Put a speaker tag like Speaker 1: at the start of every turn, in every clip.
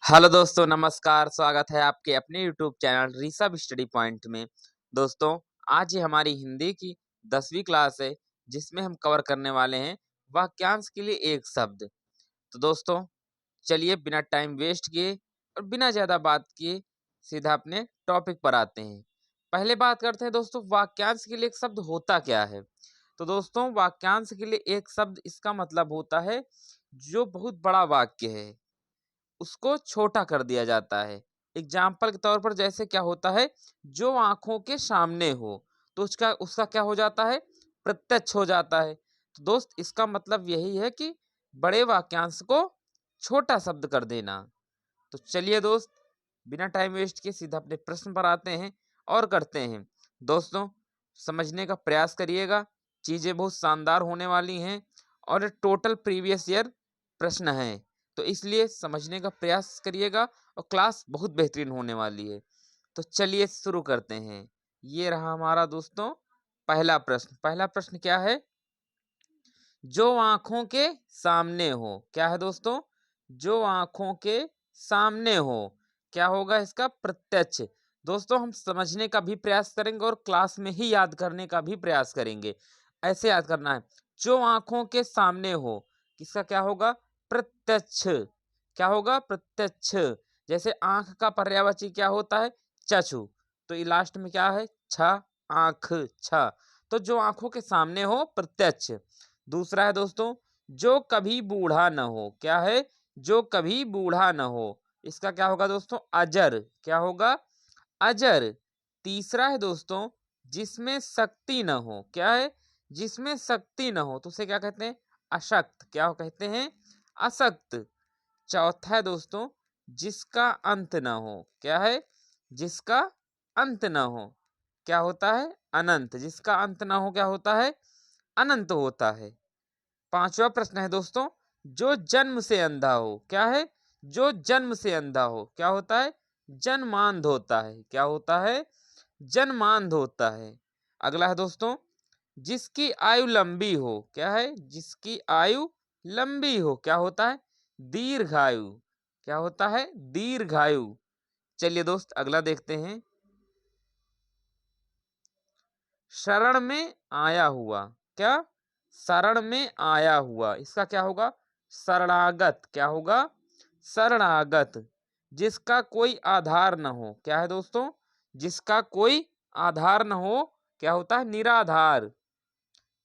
Speaker 1: Hello दोस्तों, नमस्कार। स्वागत है आपके अपने YouTube channel Rishabh study point में। दोस्तों, आज ये हमारी हिंदी की 10वीं क्लास है, जिसमें हम कवर करने वाले हैं वाक्यांश के लिए एक शब्द। तो दोस्तों, चलिए बिना टाइम वेस्ट किए और बिना ज़्यादा बात किए सीधा अपने टॉपिक पर आते हैं। पहले बात करते हैं दोस्तों, वाक्यांश के लिए एक शब्द होता क्या है। तो दोस्तों, वाक्यांश के लिए एक शब्द इसका मतलब होता है जो बहुत बड़ा वाक्य है उसको छोटा कर दिया जाता है। एग्जाम्पल के तौर पर जैसे क्या होता है, जो आँखों के सामने हो, तो उसका उसका क्या हो जाता है, प्रत्यक्ष हो जाता है। तो दोस्त, इसका मतलब यही है कि बड़े वाक्यांश को छोटा शब्द कर देना। तो चलिए दोस्त, बिना टाइम वेस्ट किए सीधा अपने प्रश्न पर आते हैं और करते हैं। दोस्तों, समझने का प्रयास करिएगा, चीज़ें बहुत शानदार होने वाली हैं और ये टोटल प्रीवियस ईयर प्रश्न हैं। तो इसलिए समझने का प्रयास करिएगा और क्लास बहुत बेहतरीन होने वाली है। तो चलिए शुरू करते हैं। ये रहा हमारा दोस्तों पहला प्रश्न। पहला प्रश्न क्या है? जो आँखों के सामने हो। क्या है दोस्तों? जो आँखों के सामने हो। क्या होगा इसका? प्रत्यक्ष। दोस्तों, हम समझने का भी प्रयास करेंगे और क्लास में ही याद करने का भी प्रयास करेंगे। ऐसे याद करना है, जो आँखों के सामने हो, किसका क्या होगा? प्रत्यक्ष। क्या होगा? प्रत्यक्ष। जैसे आँख का पर्यायवाची क्या होता है? चक्षु। तो ये लास्ट में क्या है? छ, आँख, छ। तो जो आँखों के सामने हो, प्रत्यक्ष। दूसरा है दोस्तों, जो कभी बूढ़ा न हो। क्या है? जो कभी बूढ़ा न हो। इसका क्या होगा दोस्तों? अजर। क्या होगा? अजर। तीसरा है दोस्तों, जिसमें शक्ति न हो। क्या है? जिसमें शक्ति न हो, तो उसे क्या कहते हैं? अशक्त। क्या कहते हैं? अशक्त। चौथा है दोस्तों, जिसका अंत न हो। क्या है? जिसका अंत न हो। क्या होता है? अनंत। जिसका अंत न हो क्या होता है? अनंत होता है। पांचवा प्रश्न है दोस्तों, जो जन्म से अंधा हो। क्या है? जो जन्म से अंधा हो। क्या होता है? जन्मांध होता है। क्या होता है? जन्मांध होता है। अगला है दोस्तों, जिसकी आयु लंबी हो। क्या है? जिसकी आयु लंबी हो। क्या होता है? दीर्घायु। क्या होता है? दीर्घायु। चलिए दोस्त, अगला देखते हैं। शरण में आया हुआ। क्या? शरण में आया हुआ। इसका क्या होगा? शरणागत। क्या होगा? शरणागत। जिसका कोई आधार न हो। क्या है दोस्तों? जिसका कोई आधार न हो। क्या होता है? निराधार।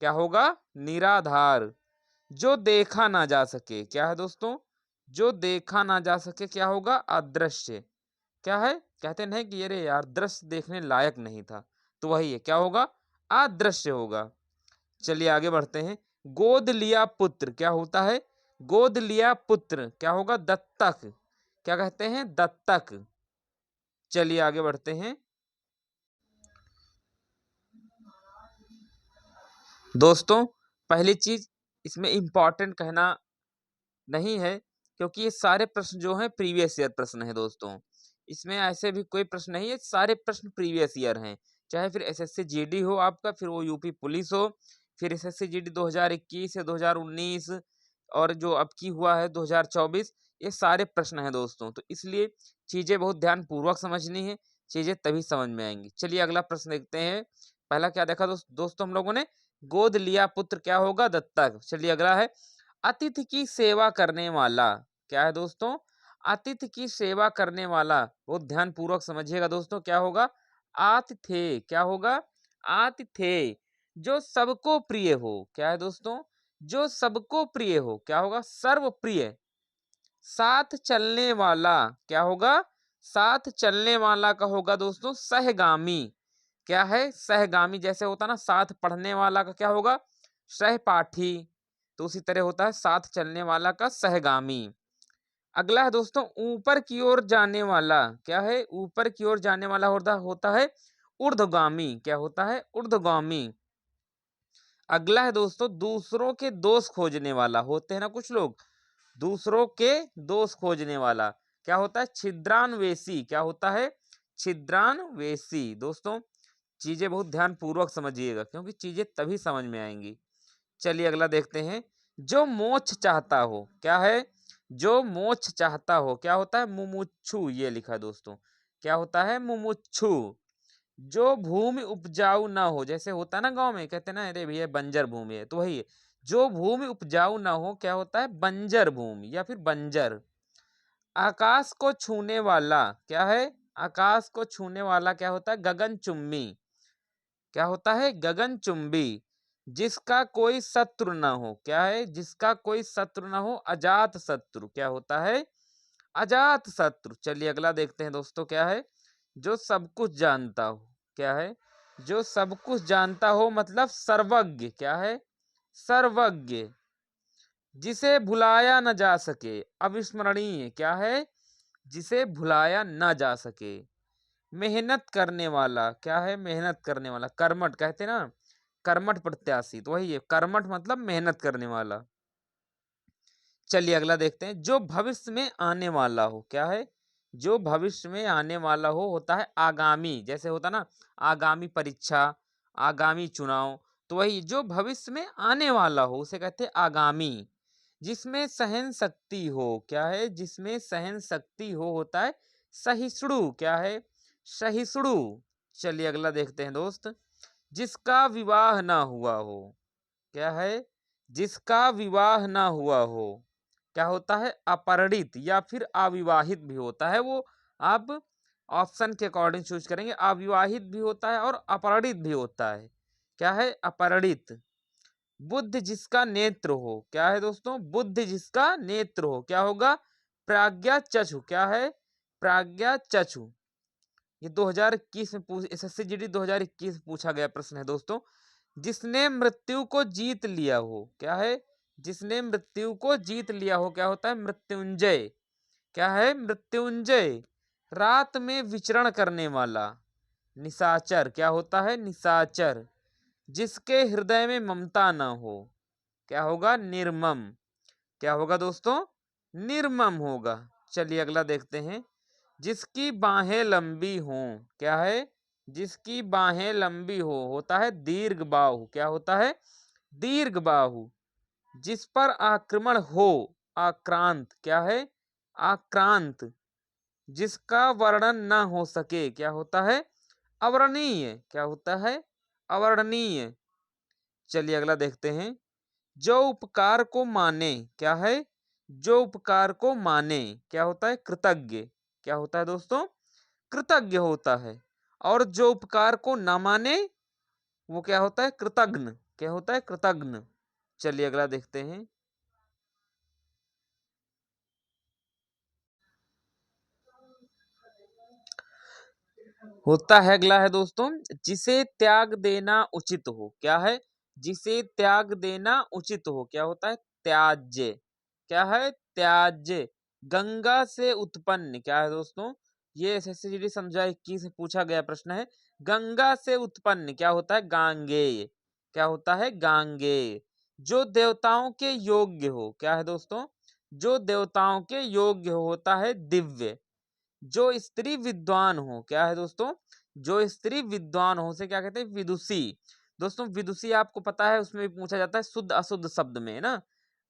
Speaker 1: क्या होगा? निराधार। जो देखा ना जा सके। क्या है दोस्तों? जो देखा ना जा सके क्या होगा? अदृश्य। क्या है? कहते नहीं कि अरे यार, दृश्य देखने लायक नहीं था, तो वही है। क्या होगा? अदृश्य होगा। चलिए आगे बढ़ते हैं। गोद लिया पुत्र। क्या होता है? गोद लिया पुत्र। क्या होगा? दत्तक। क्या कहते हैं? दत्तक। चलिए आगे बढ़ते हैं। दोस्तों, पहली चीज इसमें इंपॉर्टेंट कहना नहीं है, क्योंकि ये सारे प्रश्न जो हैं प्रीवियस ईयर प्रश्न है दोस्तों। इसमें ऐसे भी कोई प्रश्न नहीं है, सारे प्रश्न प्रीवियस ईयर हैं। चाहे फिर एसएससी जीडी हो आपका, फिर वो यूपी पुलिस हो, फिर एसएससी जीडी 2021 या 2019 और जो अब की हुआ है 2024, ये सारे प्रश्न हैं दोस्तों। तो इसलिए चीज़ें बहुत ध्यानपूर्वक समझनी है, चीज़ें तभी समझ में आएंगी। चलिए अगला प्रश्न देखते हैं। पहला क्या देखा दोस्तों हम लोगों ने? गोद लिया पुत्र। क्या होगा? दत्तक। चलिए अगला है, अतिथि की सेवा करने वाला। क्या है दोस्तों? अतिथि की सेवा करने वाला। बहुत ध्यान पूर्वक समझिएगा दोस्तों, क्या होगा? आतिथ्य। क्या होगा? आतिथ्य। जो सबको प्रिय हो। क्या है दोस्तों? जो सबको प्रिय हो। क्या होगा? सर्वप्रिय। साथ चलने वाला। क्या होगा? साथ चलने वाला का होगा दोस्तों सहगामी। क्या है? सहगामी। जैसे होता ना साथ पढ़ने वाला का क्या होगा? सहपाठी। तो उसी तरह होता है साथ चलने वाला का सहगामी। अगला है दोस्तों, ऊपर की ओर जाने वाला। क्या है? ऊपर की ओर जाने वाला होता है ऊर्ध्वगामी। क्या होता है? ऊर्ध्वगामी। अगला है दोस्तों, दूसरों के दोष खोजने वाला। होते हैं ना कुछ लोग, दूसरों के दोष खोजने वाला। क्या होता है? छिद्रान्वेषी। क्या होता है? छिद्रान्वेषी। दोस्तों, चीजें बहुत ध्यान पूर्वक समझिएगा, क्योंकि चीजें तभी समझ में आएंगी। चलिए अगला देखते हैं। जो मोक्ष चाहता हो। क्या है? जो मोक्ष चाहता हो, क्या होता है? मुमुक्षु, ये लिखा है दोस्तों। क्या होता है? मुमुक्षु। जो भूमि उपजाऊ ना हो, जैसे होता है ना गांव में, कहते हैं ना अरे भैया बंजर भूमि है, तो वही है। जो भूमि उपजाऊ ना हो, क्या होता है? बंजर भूमि या फिर बंजर। आकाश को छूने वाला, क्या है? आकाश को छूने वाला क्या होता है? गगनचुंबी। क्या होता है? गगनचुंबी। जिसका कोई शत्रु ना हो, क्या है? जिसका कोई शत्रु ना हो, अजात शत्रु। क्या होता है? अजात शत्रु। चलिए अगला देखते हैं दोस्तों, क्या है? जो सब कुछ जानता हो, क्या है? जो सब कुछ जानता हो मतलब सर्वज्ञ। क्या है? सर्वज्ञ। जिसे भुलाया न जा सके, अविस्मरणीय। क्या है? जिसे भुलाया न जा सके। मेहनत करने वाला, क्या है? मेहनत करने वाला, कर्मठ कहते ना, कर्मठ प्रत्याशी, तो वही है कर्मठ मतलब मेहनत करने वाला। चलिए अगला देखते हैं, जो भविष्य में आने वाला हो। क्या है? जो भविष्य में आने वाला हो होता है आगामी, जैसे होता ना आगामी परीक्षा, आगामी चुनाव, तो वही जो भविष्य में आने वाला हो उसे कहते हैं आगामी। जिसमें सहन शक्ति हो, क्या है? जिसमें सहन शक्ति हो होता है सहिष्णु। क्या है? सहिष्णु। चलिए अगला देखते हैं दोस्त, जिसका विवाह ना हुआ हो। क्या है? जिसका विवाह ना हुआ हो, क्या होता है? अपरिणित या फिर अविवाहित भी होता है वो। आप ऑप्शन के अकॉर्डिंग चूज करेंगे, अविवाहित भी होता है और अपरिणित भी होता है। क्या है? अपरिणित। बुद्ध जिसका नेत्र हो, क्या है दोस्तों? बुद्ध जिसका नेत्र हो, क्या होगा? प्राज्ञा चक्षु। क्या है? प्राज्ञा चक्षु। ये 2021 में एसएससी जीडी 2021 पूछा गया प्रश्न है दोस्तों। जिसने मृत्यु को जीत लिया हो, क्या है? जिसने मृत्यु को जीत लिया हो, क्या होता है? मृत्युंजय। क्या है? मृत्युंजय। रात में विचरण करने वाला, निशाचर। क्या होता है? निशाचर। जिसके हृदय में ममता ना हो, क्या होगा? निर्मम। क्या होगा दोस्तों? निर्मम होगा। चलिए अगला देखते हैं, जिसकी बाहें लंबी हों। क्या है? जिसकी बाहें लंबी हो होता है दीर्घ बाहु। क्या होता है? दीर्घ बाहु। जिस पर आक्रमण हो, आक्रांत। क्या है? आक्रांत। जिसका वर्णन ना हो सके, क्या होता है? अवर्णनीय। क्या होता है? अवर्णनीय। चलिए अगला देखते हैं, जो उपकार को माने। क्या है? जो उपकार को माने, क्या होता है? कृतज्ञ। क्या होता है दोस्तों? कृतज्ञ होता है। और जो उपकार को न माने वो क्या होता है? कृतघ्न। क्या होता है? कृतघ्न। चलिए अगला देखते हैं, होता है अगला है दोस्तों, जिसे त्याग देना उचित हो। क्या है? जिसे त्याग देना उचित हो, क्या होता है? त्याज्य। क्या है? त्याज्य। गंगा से उत्पन्न, क्या है दोस्तों? ये एसएससी जीडी समझा 21 से पूछा गया प्रश्न है। गंगा से उत्पन्न क्या होता है? गांगेय। क्या होता है? गांगेय। जो देवताओं के योग्य हो, क्या है दोस्तों? जो देवताओं के योग्य हो होता है दिव्य। जो स्त्री विद्वान हो, क्या है दोस्तों? जो स्त्री विद्वान हो उसे क्या कहते हैं? विदुषी। दोस्तों विदुषी आपको पता है उसमें भी पूछा जाता है शुद्ध अशुद्ध शब्द में, है ना,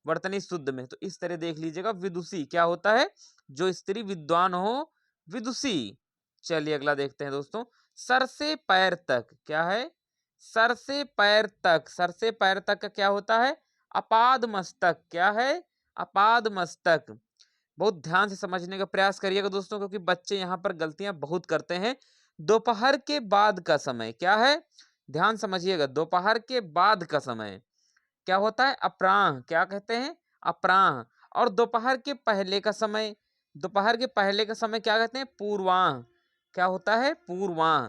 Speaker 1: वर्तनी शुद्ध में, तो इस तरह देख लीजिएगा। विदुषी क्या होता है? जो स्त्री विद्वान हो, विदुषी। चलिए अगला देखते हैं दोस्तों, सर से पैर तक। क्या है? सर से पैर तक। सर से पैर तक का क्या होता है? अपाद मस्तक। क्या है? अपाद मस्तक। बहुत ध्यान से समझने का प्रयास करिएगा दोस्तों, क्योंकि बच्चे यहाँ पर गलतियां बहुत करते हैं। दोपहर के बाद का समय क्या है? ध्यान समझिएगा, दोपहर के बाद का समय क्या होता है? अपराह। क्या कहते हैं? अपराह। और दोपहर के पहले का समय, दोपहर के पहले का समय क्या कहते हैं? पूर्वाह। क्या होता है? पूर्वाह।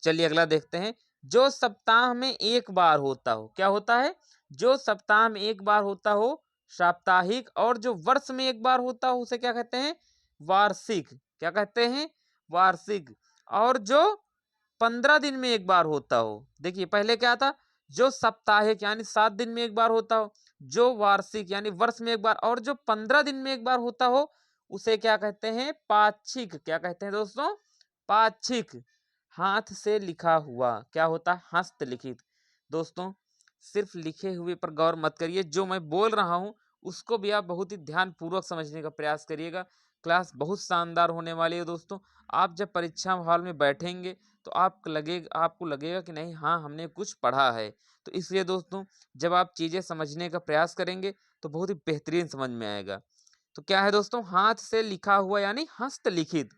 Speaker 1: चलिए अगला देखते हैं, जो सप्ताह में एक बार होता हो। क्या होता है? जो सप्ताह में एक बार होता हो, साप्ताहिक। और जो वर्ष में एक बार होता हो उसे क्या कहते हैं? वार्षिक। क्या कहते हैं? वार्षिक। और जो 15 दिन में एक बार होता हो, देखिए पहले क्या था? जो साप्ताहिक यानी 7 दिन में एक बार होता हो, जो वार्षिक यानी वर्ष में एक बार, और जो 15 दिन में एक बार होता हो उसे क्या कहते हैं? पाक्षिक। क्या कहते हैं दोस्तों? पाक्षिक। हाथ से लिखा हुआ क्या होता है? हस्तलिखित। दोस्तों सिर्फ लिखे हुए पर गौर मत करिए, जो मैं बोल रहा हूं उसको भी आप बहुत ही ध्यानपूर्वक समझने का प्रयास करिएगा। क्लास बहुत शानदार होने वाली है दोस्तों। आप जब परीक्षा हॉल में बैठेंगे तो आपको लगेगा कि नहीं, हाँ, हमने कुछ पढ़ा है। तो इसलिए दोस्तों, जब आप चीज़ें समझने का प्रयास करेंगे तो बहुत ही बेहतरीन समझ में आएगा। तो क्या है दोस्तों, हाथ से लिखा हुआ यानी हस्तलिखित।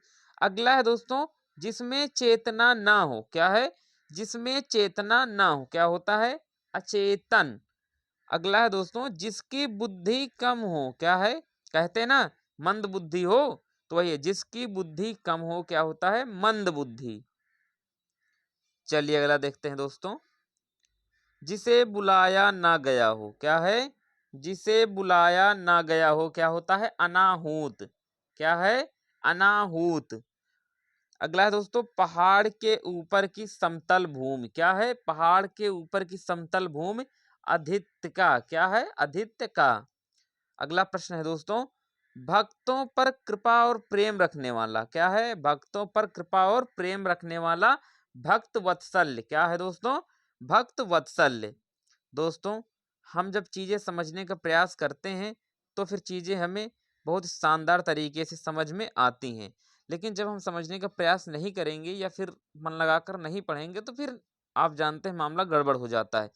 Speaker 1: अगला है दोस्तों, जिसमें चेतना ना हो। क्या है? जिसमें चेतना ना हो, क्या होता है? अचेतन। अगला है दोस्तों, जिसकी बुद्धि कम हो। क्या है? कहते हैं ना, मंद बुद्धि हो, तो वही है, जिसकी बुद्धि कम हो क्या होता है? मंद बुद्धि। चलिए अगला देखते हैं दोस्तों, जिसे बुलाया ना गया हो। क्या है? जिसे बुलाया ना गया हो क्या होता है? अनाहूत। क्या है? अनाहूत। अगला है दोस्तों, पहाड़ के ऊपर की समतल भूमि। क्या है? पहाड़ के ऊपर की समतल भूमि अधित्य का। क्या है? अधित्य का। अगला प्रश्न है दोस्तों, भक्तों पर कृपा और प्रेम रखने वाला। क्या है? भक्तों पर कृपा और प्रेम रखने वाला भक्त वत्सल्य। क्या है दोस्तों? भक्त वत्सल्य। दोस्तों, हम जब चीज़ें समझने का प्रयास करते हैं तो फिर चीज़ें हमें बहुत शानदार तरीके से समझ में आती हैं। लेकिन जब हम समझने का प्रयास नहीं करेंगे या फिर मन लगाकर नहीं पढ़ेंगे तो फिर आप जानते हैं मामला गड़बड़ हो जाता है।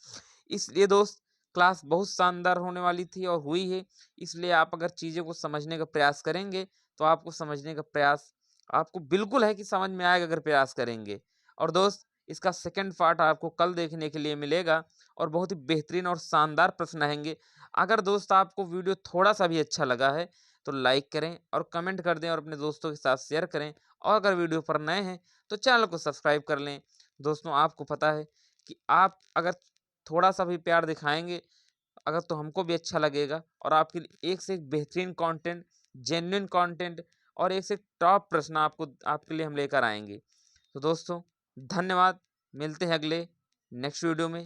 Speaker 1: इसलिए दोस्त, क्लास बहुत शानदार होने वाली थी और हुई है। इसलिए आप अगर चीज़ों को समझने का प्रयास करेंगे तो आपको समझने का प्रयास आपको बिल्कुल है कि समझ में आएगा अगर प्रयास करेंगे। और दोस्त, इसका सेकंड पार्ट आपको कल देखने के लिए मिलेगा और बहुत ही बेहतरीन और शानदार प्रश्न रहेंगे। अगर दोस्त आपको वीडियो थोड़ा-सा भी अच्छा लगा है, तो लाइक करें और कमेंट कर दें और अपने दोस्तों के साथ शेयर करें। और अगर वीडियो पर नए हैं, तो चैनल को सब्सक्राइब कर लें। दोस्तों, आपको पता है कि आप अगर थोड़ा-सा भी प्यार दिखाएँगे, अगर तो हमको भी अच्छा लगेगा और आपके लिए एक से एक बेहतरीन कंटेंट, जेन्युइन कंटेंट और एक से एक टॉप प्रश्न आपके लिए हम लेकर आएँगे। तो दोस्तों, धन्यवाद। मिलते हैं अगले नेक्स्ट वीडियो में।